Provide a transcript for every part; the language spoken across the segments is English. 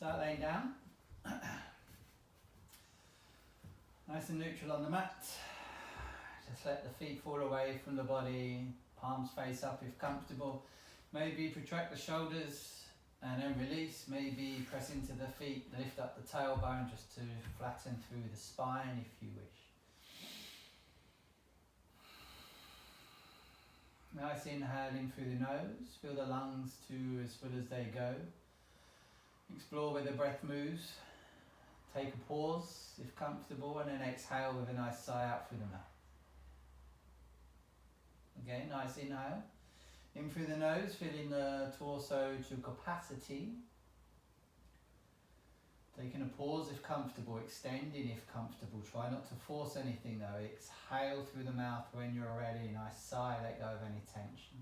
Start laying down. Nice and neutral on the mat. Just let the feet fall away from the body, palms face up if comfortable. Maybe protract the shoulders and then release. Maybe press into the feet, lift up the tailbone just to flatten through the spine if you wish. Nice inhale in through the nose. Feel the lungs to as full as they go. Explore where the breath moves. Take a pause if comfortable and then exhale with a nice sigh out through the mouth. Again, nice inhale. In through the nose, filling the torso to capacity. Taking a pause if comfortable, extending if comfortable. Try not to force anything though. Exhale through the mouth when you're ready. Nice sigh, let go of any tension.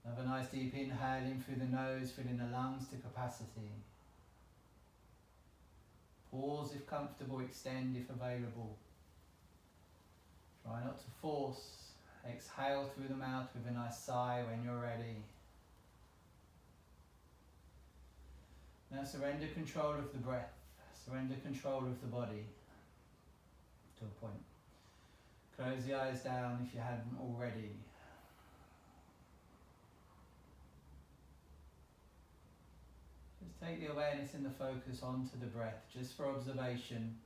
Another nice deep inhale in through the nose, filling the lungs to capacity. Pause if comfortable, extend if available. Try not to force. Exhale through the mouth with a nice sigh when you're ready. Now surrender control of the breath. Surrender control of the body to a point. Close the eyes down if you hadn't already. Just take the awareness and the focus onto the breath, just for observation.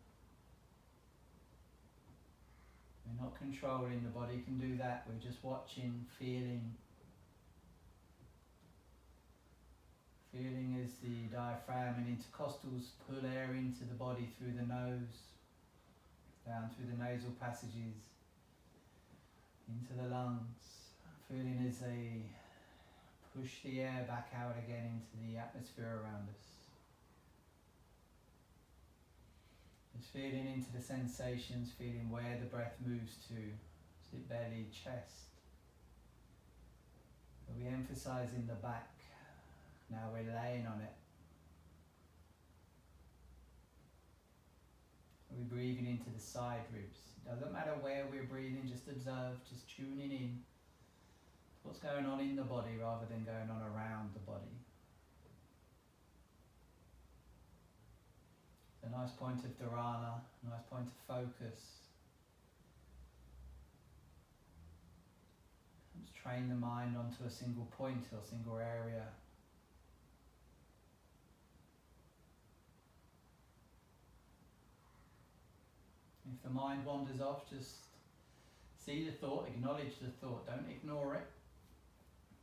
We're not controlling, the body can do that, we're just watching, feeling. Feeling as the diaphragm and intercostals pull air into the body through the nose, down through the nasal passages, into the lungs. Feeling as they push the air back out again into the atmosphere around us. Just feeling into the sensations, feeling where the breath moves to. Is it belly, chest? Are we emphasising the back? Now we're laying on it. Are we breathing into the side ribs? Doesn't matter where we're breathing, just observe, just tuning in to what's going on in the body rather than going on around the body. It's a nice point of dharana, nice point of focus. Let's train the mind onto a single point or single area. If the mind wanders off, just see the thought, acknowledge the thought, don't ignore it,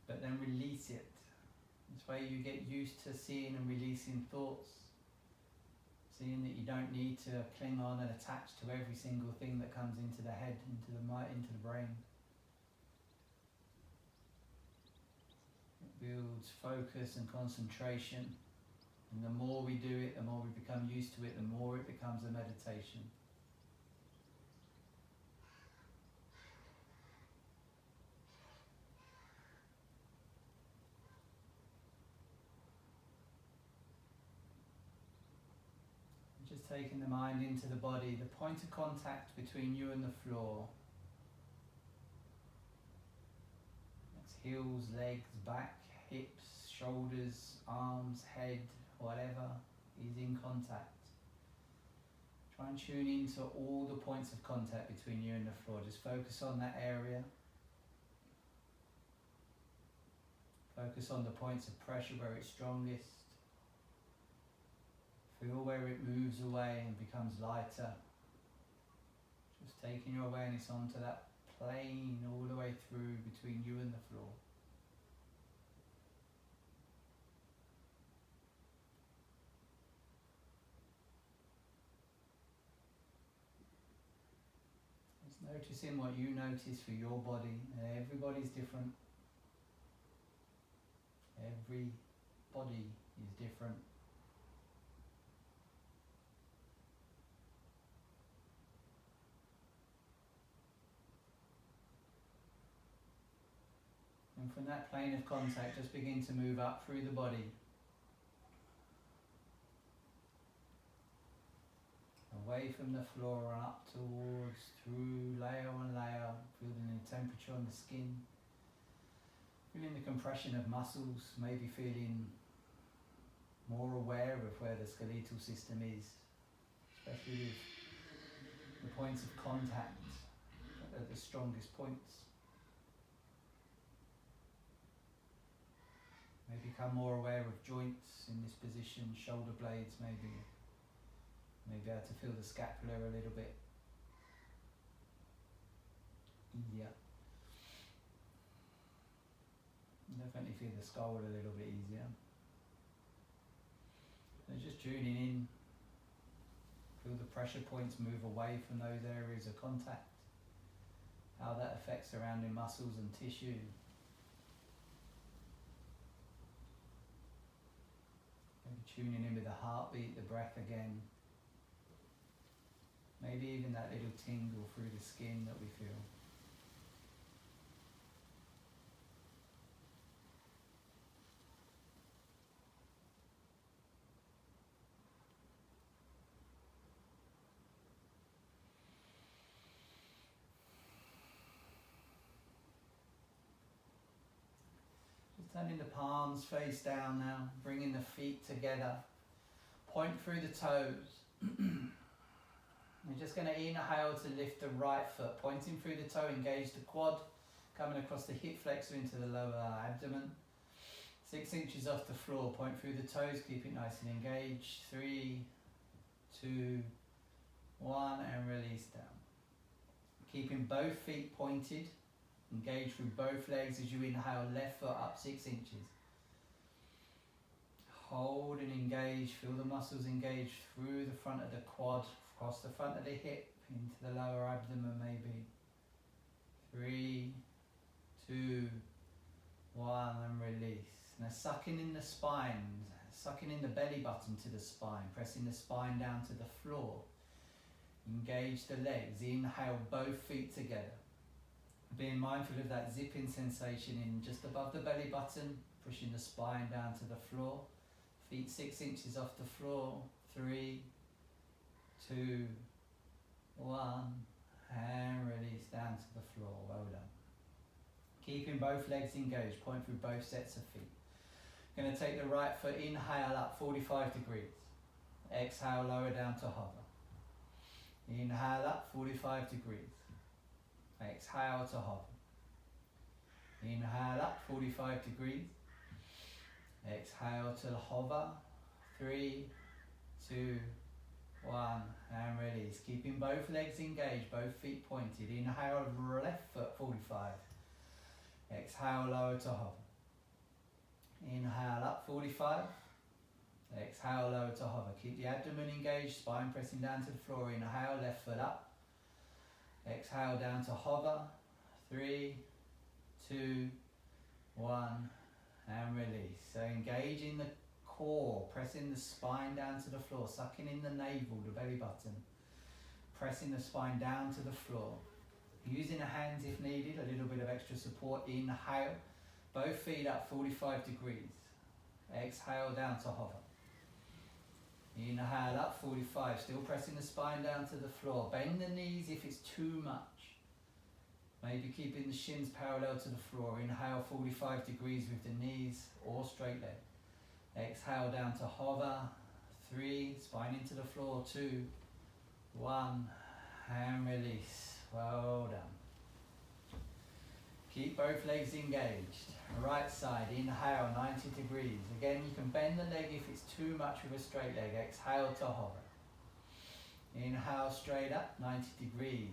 but then release it. This way you get used to seeing and releasing thoughts, seeing that you don't need to cling on and attach to every single thing that comes into the head, into the mind, into the brain. It builds focus and concentration, and the more we do it, the more we become used to it, the more it becomes a meditation. Just taking the mind into the body, the point of contact between you and the floor. That's heels, legs, back, hips, shoulders, arms, head, whatever is in contact. Try and tune into all the points of contact between you and the floor. Just focus on that area. Focus on the points of pressure where it's strongest. Feel where it moves away and becomes lighter. Just taking your awareness onto that plane all the way through between you and the floor. Just noticing what you notice for your body. Everybody's different. Every body is different. And from that plane of contact, just begin to move up through the body. Away from the floor and up towards, through layer on layer, feeling the temperature on the skin. Feeling the compression of muscles, maybe feeling where the skeletal system is, especially with the points of contact at the strongest points. Maybe become more aware of joints in this position, shoulder blades maybe. Maybe able to feel the scapula a little bit easier. Definitely feel the skull a little bit easier. So just tuning in, feel the pressure points move away from those areas of contact, how that affects surrounding muscles and tissue. Maybe tuning in with the heartbeat, the breath again. Maybe even that little tingle through the skin that we feel. Just turning the palms face down now, bringing the feet together. Point through the toes. We're just going to inhale to lift the right foot, pointing through the toe, engage the quad, coming across the hip flexor into the lower abdomen. 6 inches off the floor, point through the toes, keep it nice and engaged. 3, 2, 1, and release down. Keeping both feet pointed, engage through both legs as you inhale, left foot up 6 inches. Hold and engage, feel the muscles engage through the front of the quad, across the front of the hip, into the lower abdomen maybe. 3, 2, 1, and release. Now sucking in the spine, sucking in the belly button to the spine, pressing the spine down to the floor. Engage the legs, inhale both feet together. Being mindful of that zipping sensation in just above the belly button, pushing the spine down to the floor. Feet 6 inches off the floor. 3, 2, 1, and release down to the floor. Well done. Keeping both legs engaged, point through both sets of feet. Going to take the right foot, inhale up 45 degrees. Exhale, lower down to hover. Inhale up 45 degrees. Exhale to hover. Inhale up 45 degrees. Exhale to hover. 3, 2, 1, and release. Keeping both legs engaged, both feet pointed. Inhale, left foot 45. Exhale, lower to hover. Inhale up 45. Exhale, lower to hover. Keep the abdomen engaged, spine pressing down to the floor. Inhale, left foot up. Exhale, down to hover. 3, 2, 1, and release. So engaging the core, pressing the spine down to the floor, sucking in the navel, the belly button, pressing the spine down to the floor. Using the hands if needed, a little bit of extra support. Inhale, both feet up 45 degrees. Exhale, down to hover. Inhale up 45, still pressing the spine down to the floor. Bend the knees if it's too much. Maybe keeping the shins parallel to the floor. Inhale 45 degrees with the knees or straight leg. Exhale, down to hover. 3, spine into the floor. 2, 1, and release. Well done. Keep both legs engaged. Right side, inhale 90 degrees. Again, you can bend the leg if it's too much with a straight leg. Exhale to hover. Inhale straight up 90 degrees.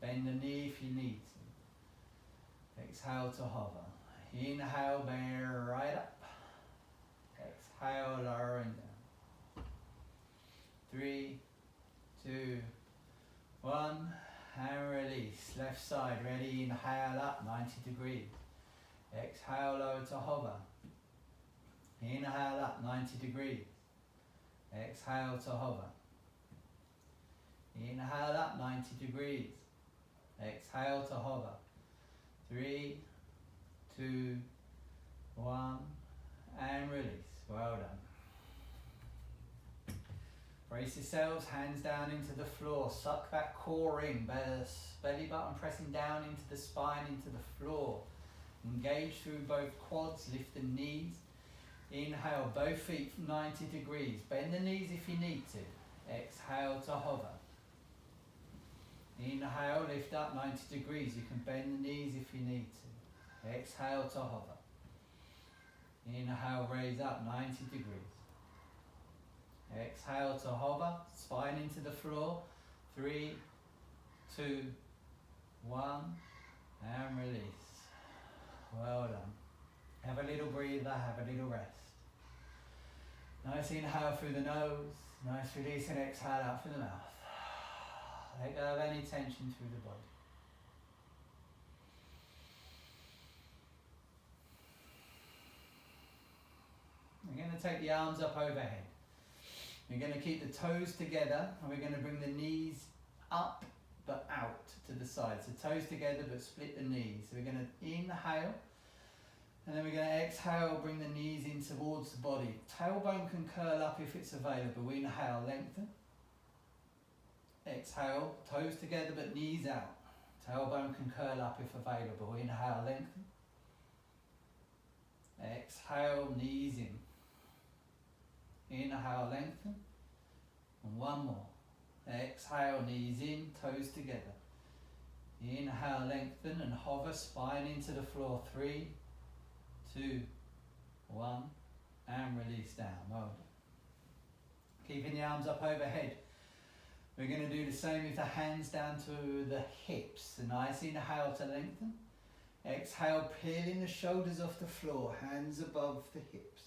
Bend the knee if you need to. Exhale to hover. Inhale, bend right up. Exhale, lowering down. 3, 2, 1, and release. Left side, ready, inhale up 90 degrees. Exhale, lower to hover. Inhale up 90 degrees. Exhale to hover. Inhale up 90 degrees. Exhale to hover. 3, 2, 1, and release. Well done. Brace yourselves, hands down into the floor. Suck that core in. Belly button pressing down into the spine, into the floor. Engage through both quads, lift the knees. Inhale, both feet 90 degrees. Bend the knees if you need to. Exhale to hover. Inhale, lift up 90 degrees. You can bend the knees if you need to. Exhale to hover. Inhale, raise up 90 degrees. Exhale to hover, spine into the floor. 3, 2, 1, and release. Well done. Have a little breather, have a little rest. Nice inhale through the nose, nice release and exhale out through the mouth. Let go of any tension through the body. We're going to take the arms up overhead. We're going to keep the toes together and we're going to bring the knees up but out to the side. So toes together but split the knees. So we're going to inhale and then we're going to exhale, bring the knees in towards the body. Tailbone can curl up if it's available. We inhale, lengthen. Exhale, toes together but knees out. Tailbone can curl up if available. Inhale, lengthen. Exhale, knees in. Inhale, lengthen. And one more. Exhale, knees in, toes together. Inhale, lengthen and hover, spine into the floor. 3, 2, 1, and release down. Well done. Keeping the arms up overhead. We're going to do the same with the hands down to the hips. A nice inhale to lengthen. Exhale, peeling the shoulders off the floor, hands above the hips.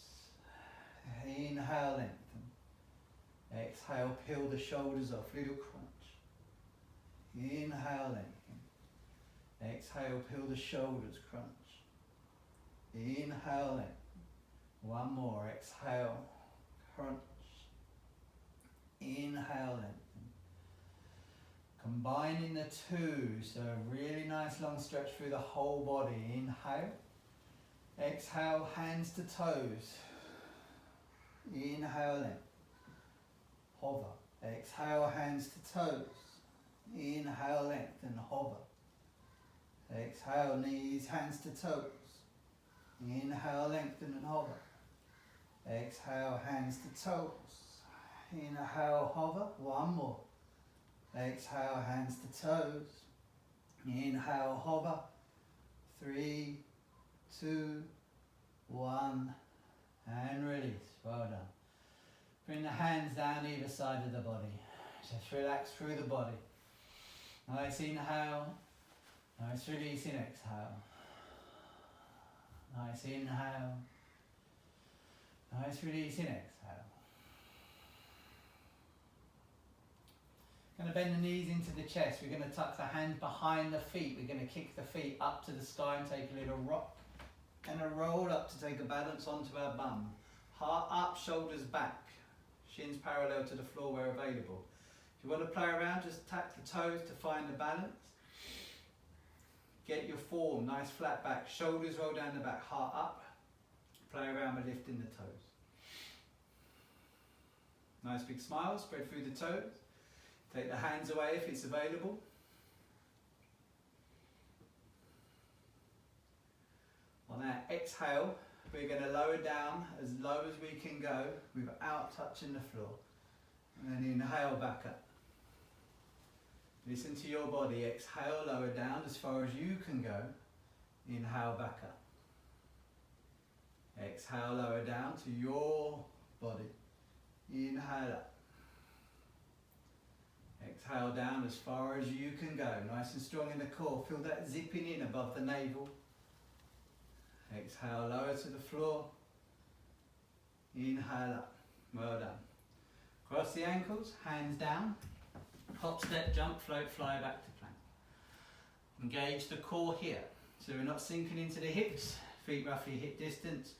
Inhale, lengthen. Exhale, peel the shoulders off, little crunch. Inhale, lengthen. Exhale, peel the shoulders, crunch. Inhale, lengthen. One more, exhale, crunch. Inhale, lengthen. Combining the two, so a really nice long stretch through the whole body. Inhale. Exhale, hands to toes. Inhale, lengthen. Hover. Exhale, hands to toes. Inhale, lengthen, hover. Exhale, knees, hands to toes. Inhale, lengthen and hover. Exhale, hands to toes. Inhale, hover. One more. Exhale, hands to toes. Inhale, hover. 3, 2, 1, and release. Well done. Bring the hands down either side of the body. Just relax through the body. Nice inhale. Nice release in exhale. Nice inhale. Nice release in exhale. Going to bend the knees into the chest. We're going to tuck the hands behind the feet. We're going to kick the feet up to the sky and take a little rock. And a roll up to take a balance onto our bum. Heart up, shoulders back. Shins parallel to the floor where available. If you want to play around, just tap the toes to find the balance. Get your form, nice flat back. Shoulders roll down the back, heart up. Play around with lifting the toes. Nice big smile, spread through the toes. Take the hands away if it's available. On our exhale, we're going to lower down as low as we can go without touching the floor. And then inhale back up. Listen to your body. Exhale, lower down as far as you can go. Inhale back up. Exhale, lower down to your body. Inhale up. Exhale down as far as you can go. Nice and strong in the core. Feel that zipping in above the navel. Exhale, lower to the floor. Inhale up. Well done. Cross the ankles, hands down. Hop, step, jump, float, fly back to plank. Engage the core here. So we're not sinking into the hips. Feet roughly hip distance.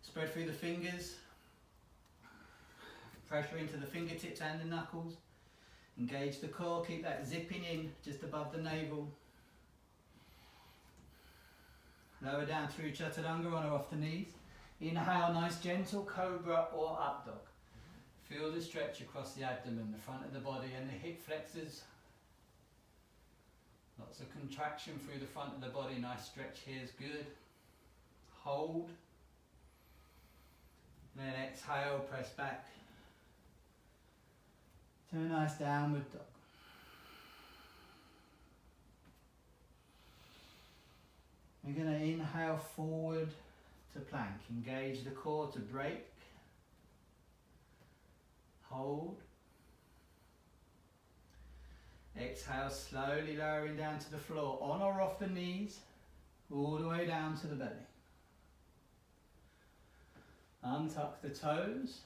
Spread through the fingers. Pressure into the fingertips and the knuckles. Engage the core, keep that zipping in just above the navel. Lower down through Chaturanga on or off the knees. Inhale, nice gentle cobra or up dog. Feel the stretch across the abdomen, the front of the body and the hip flexors. Lots of contraction through the front of the body, nice stretch here is good. Hold. exhale, press back to a nice downward dog. We're going to inhale forward to plank. Engage the core to break. Hold. Exhale, slowly lowering down to the floor, on or off the knees, all the way down to the belly. Untuck the toes.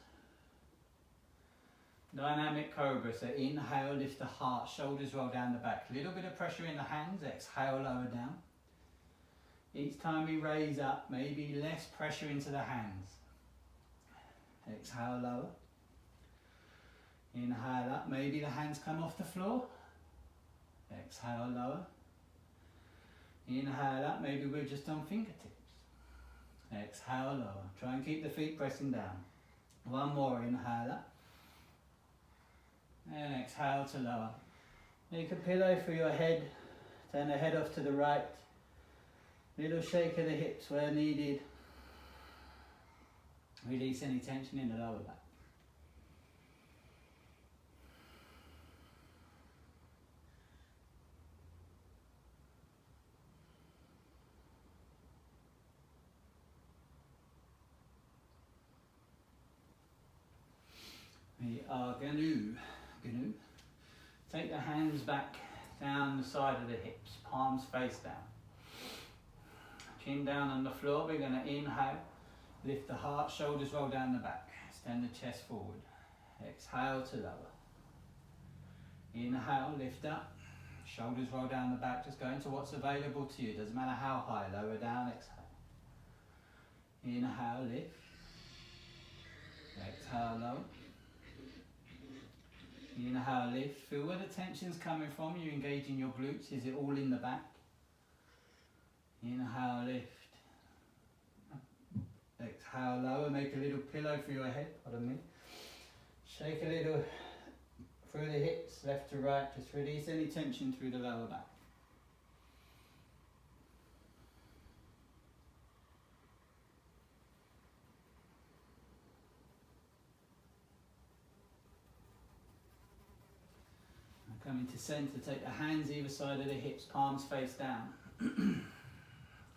Dynamic cobra, so inhale, lift the heart, shoulders roll down the back. Little bit of pressure in the hands, exhale, lower down. Each time we raise up, maybe less pressure into the hands. Exhale, lower. Inhale up, maybe the hands come off the floor. Exhale, lower. Inhale up, maybe we're just on fingertips. Exhale, lower. Try and keep the feet pressing down. One more, inhale up. And exhale to lower. Make a pillow for your head. Turn the head off to the right. Little shake of the hips where needed. Release any tension in the lower back. We are going to take the hands back down the side of the hips, palms face down. Chin down on the floor, we're going to inhale, lift the heart, shoulders roll down the back, extend the chest forward. Exhale to lower. Inhale, lift up, shoulders roll down the back, just go into what's available to you, doesn't matter how high, lower down, exhale. Inhale, lift. Exhale, lower. Inhale, lift. Feel where the tension's coming from. You're engaging your glutes. Is it all in the back? Inhale, lift. Exhale, lower. Make a little pillow for your head. Pardon me. Shake a little through the hips, left to right. Just release any tension through the lower back. Coming to centre, take the hands either side of the hips, palms face down.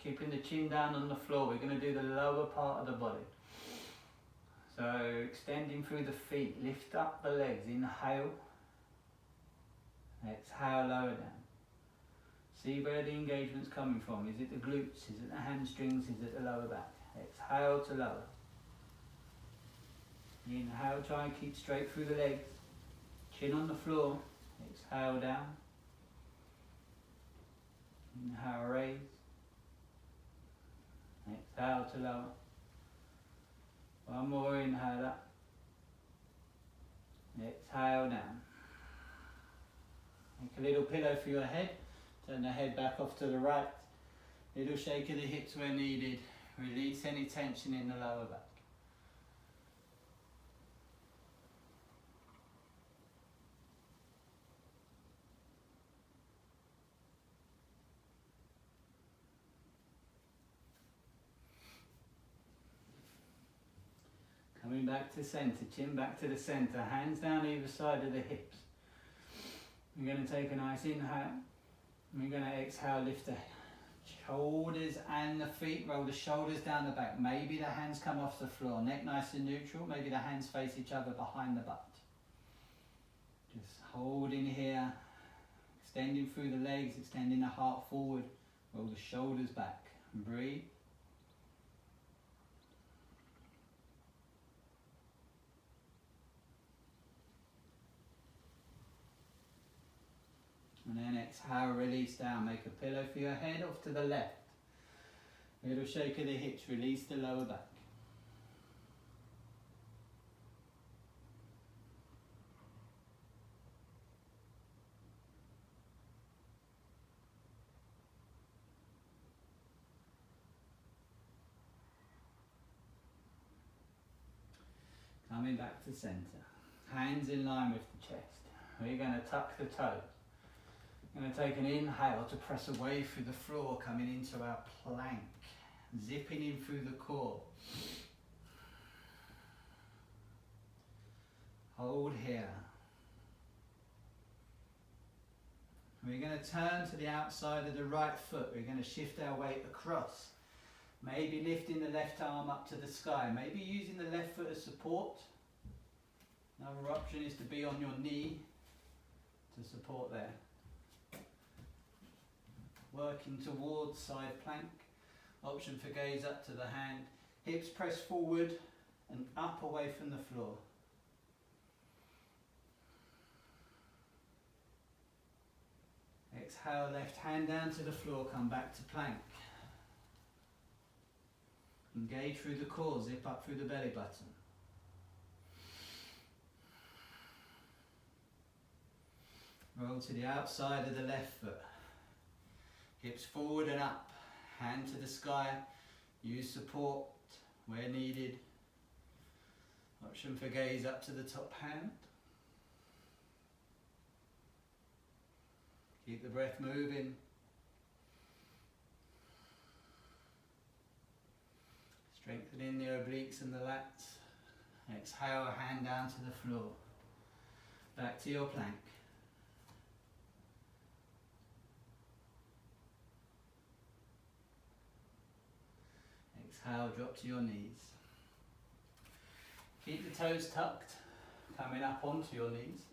Keeping the chin down on the floor, we're going to do the lower part of the body. So extending through the feet, lift up the legs, inhale. Exhale, lower down. See where the engagement's coming from. Is it the glutes? Is it the hamstrings? Is it the lower back? Exhale to lower. Inhale, try and keep straight through the legs. Chin on the floor. Exhale down. Inhale, raise. Exhale to lower. One more, inhale up. Exhale down. Make a little pillow for your head. Turn the head back off to the right. Little shake of the hips where needed. Release any tension in the lower back. Coming back to centre, chin back to the centre, hands down either side of the hips. We're going to take a nice inhale. We're going to exhale, lift the shoulders and the feet, roll the shoulders down the back. Maybe the hands come off the floor, neck nice and neutral. Maybe the hands face each other behind the butt. Just holding here, extending through the legs, extending the heart forward, roll the shoulders back. And breathe. And then exhale, release down. Make a pillow for your head off to the left. Little shake of the hips, release the lower back. Coming back to centre. Hands in line with the chest. We're going to tuck the toes. I'm going to take an inhale to press away through the floor, coming into our plank, zipping in through the core. Hold here. We're going to turn to the outside of the right foot. We're going to shift our weight across. Maybe lifting the left arm up to the sky. Maybe using the left foot as support. Another option is to be on your knee to support there. Working towards side plank. Option for gaze up to the hand. Hips press forward and up away from the floor. Exhale, left hand down to the floor, come back to plank. Engage through the core, zip up through the belly button. Roll to the outside of the left foot. Hips forward and up, hand to the sky. Use support where needed. Option for gaze up to the top hand. Keep the breath moving. Strengthening the obliques and the lats. Exhale, hand down to the floor. Back to your plank. Exhale, drop to your knees. Keep the toes tucked, coming up onto your knees.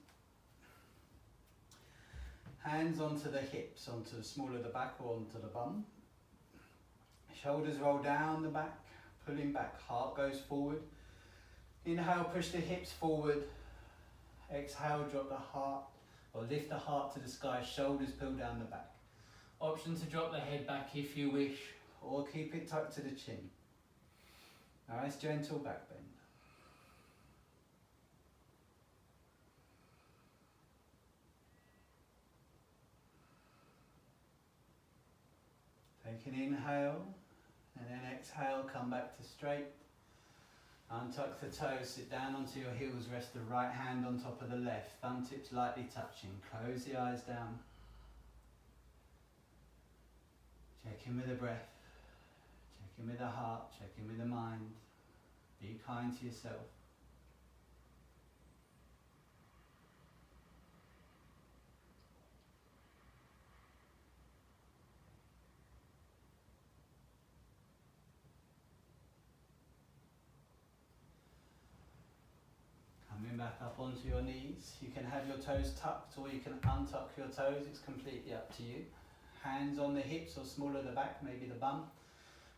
Hands onto the hips, onto the small of the back or onto the bum. Shoulders roll down the back, pulling back, heart goes forward. Inhale, push the hips forward. Exhale, drop the heart, or lift the heart to the sky, shoulders pull down the back. Option to drop the head back if you wish, or keep it tucked to the chin. Nice gentle back bend. Take an inhale, and then exhale, come back to straight. Untuck the toes, sit down onto your heels, rest the right hand on top of the left, thumb tips lightly touching, close the eyes down. Check in with the breath, check in with the heart, check in with the mind. Be kind to yourself. Coming back up onto your knees. You can have your toes tucked or you can untuck your toes, it's completely up to you. Hands on the hips or smaller the back, maybe the bum.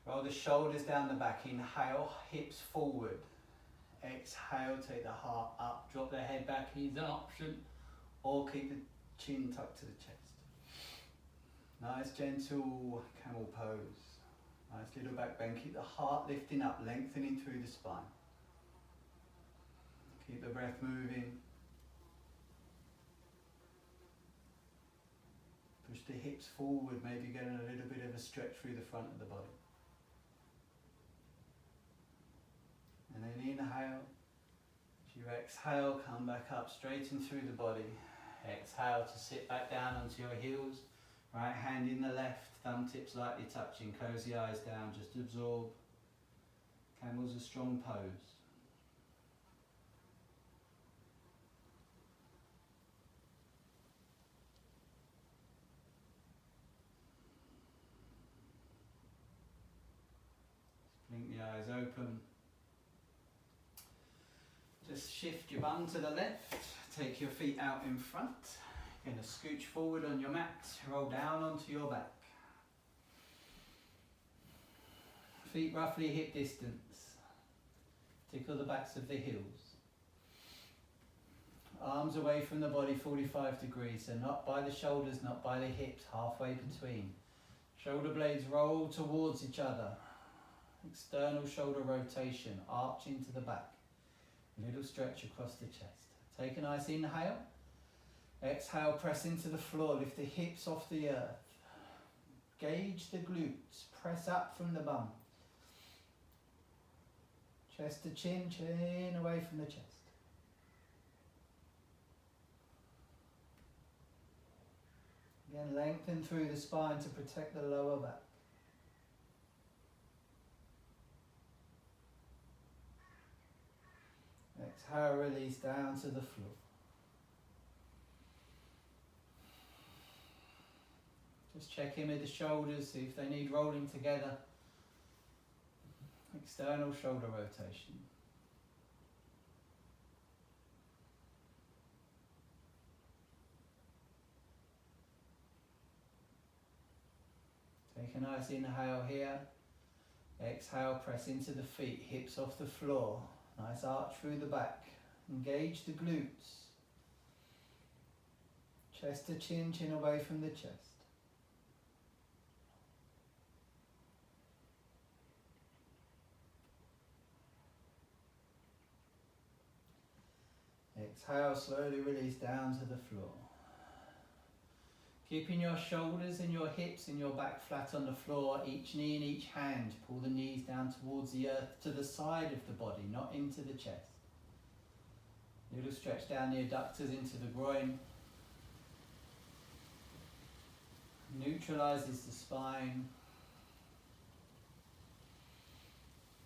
Roll the shoulders down the back, inhale, hips forward. Exhale, take the heart up, drop the head back, is an option. Or keep the chin tucked to the chest. Nice gentle camel pose. Nice little back bend, keep the heart lifting up, lengthening through the spine. Keep the breath moving. Push the hips forward, maybe getting a little bit of a stretch through the front of the body. And then inhale. As you exhale, come back up, straighten through the body. Exhale to sit back down onto your heels. Right hand in the left, thumb tips lightly touching, close the eyes down, just absorb. Camel's a strong pose. Blink the eyes open. Just shift your bum to the left, take your feet out in front. You're going to scooch forward on your mat, roll down onto your back. Feet roughly hip distance. Tickle the backs of the heels. Arms away from the body 45 degrees, so not by the shoulders, not by the hips, halfway between. Shoulder blades roll towards each other. External shoulder rotation, arch into the back. A little stretch across the chest. Take a nice inhale. Exhale, press into the floor, lift the hips off the earth. Gauge the glutes, press up from the bum. Chest to chin, chin away from the chest. Again, lengthen through the spine to protect the lower back. Exhale, release down to the floor. Just check in with the shoulders, see if they need rolling together. External shoulder rotation. Take a nice inhale here. Exhale, press into the feet, hips off the floor. Nice arch through the back. Engage the glutes. Chest to chin, chin away from the chest. Exhale, slowly release down to the floor. Keeping your shoulders and your hips and your back flat on the floor, each knee and each hand. Pull the knees down towards the earth, to the side of the body, not into the chest. Little stretch down the adductors into the groin. Neutralizes the spine.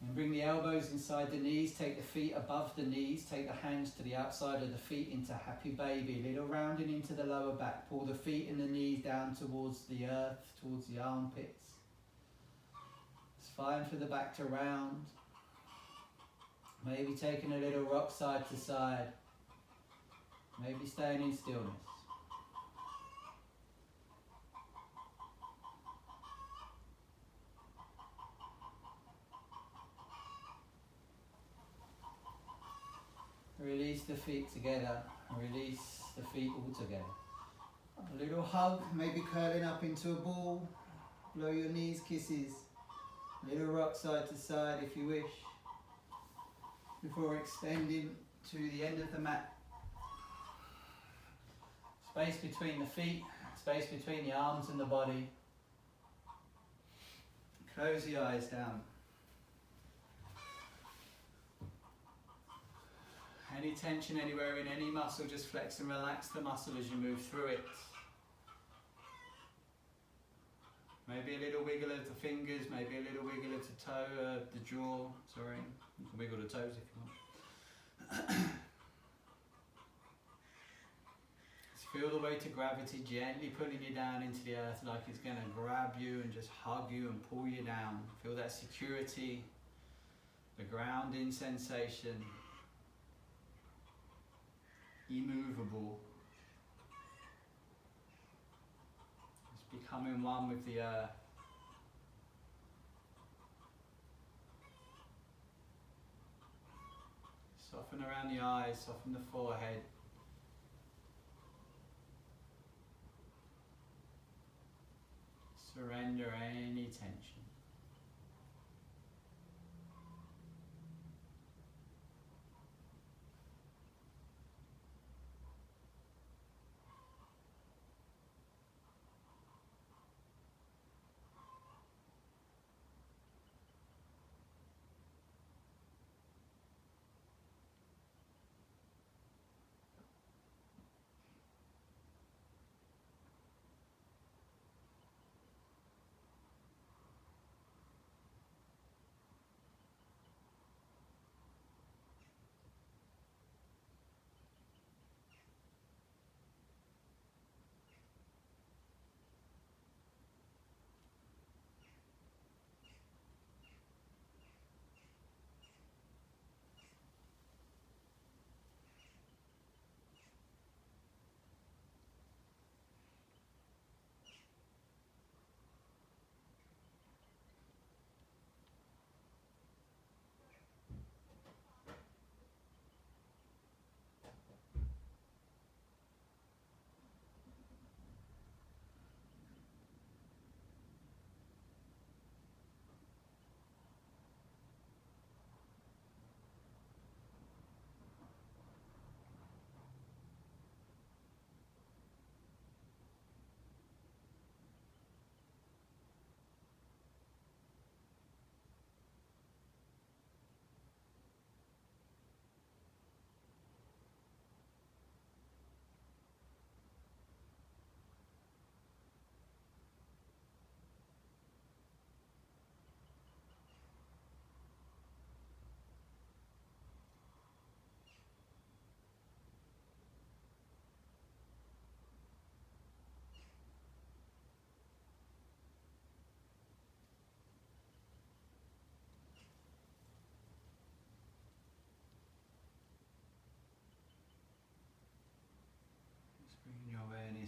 And bring the elbows inside the knees, take the feet above the knees, take the hands to the outside of the feet into happy baby, little rounding into the lower back, pull the feet and the knees down towards the earth, towards the armpits. It's fine for the back to round. Maybe taking a little rock side to side, maybe staying in stillness. Release the feet together, release the feet all together. A little hug, maybe curling up into a ball. Blow your knees kisses. Little rock side to side if you wish. Before extending to the end of the mat. Space between the feet, space between the arms and the body. Close the eyes down. Any tension anywhere in any muscle, just flex and relax the muscle as you move through it. Maybe a little wiggle of the fingers, maybe a little wiggle of the toe, the jaw, sorry. You can wiggle the toes if you want. Just feel the weight of gravity gently pulling you down into the earth like it's going to grab you and just hug you and pull you down. Feel that security, the grounding sensation. Immovable. Just becoming one with the earth. Soften around the eyes, soften the forehead. Surrender any tension.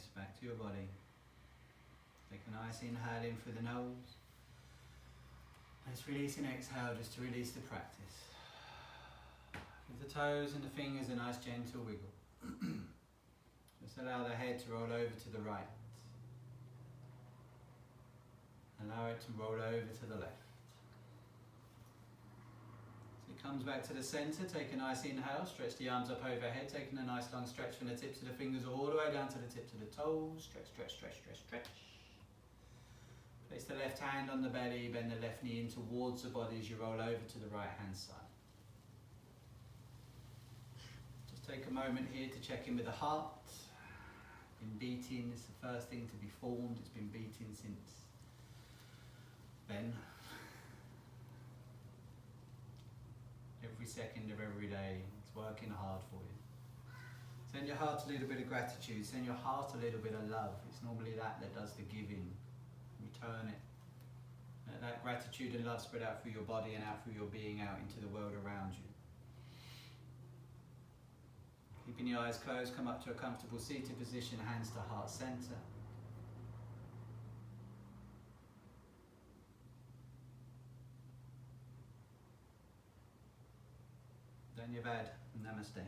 awareness back to your body. Take a nice inhale in through the nose. Let's release an exhale just to release the practice. Give the toes and the fingers a nice gentle wiggle. Just allow the head to roll over to the right. Allow it to roll over to the left. So it comes back to the center. Take a nice inhale. Stretch the arms up overhead. Taking a nice long stretch from the tips of the fingers all the way down to the tips of the toes. Stretch, stretch, stretch, stretch, stretch. Place the left hand on the belly, bend the left knee in towards the body as you roll over to the right hand side. Just take a moment here to check in with the heart. Been beating, it's the first thing to be formed, it's been beating since then. Every second of every day, it's working hard for you. Send your heart a little bit of gratitude, send your heart a little bit of love. It's normally that does the giving. Return it. Let that gratitude and love spread out through your body and out through your being, out into the world around you. Keeping your eyes closed, come up to a comfortable seated position, hands to heart center. Dhanyavad. Namaste.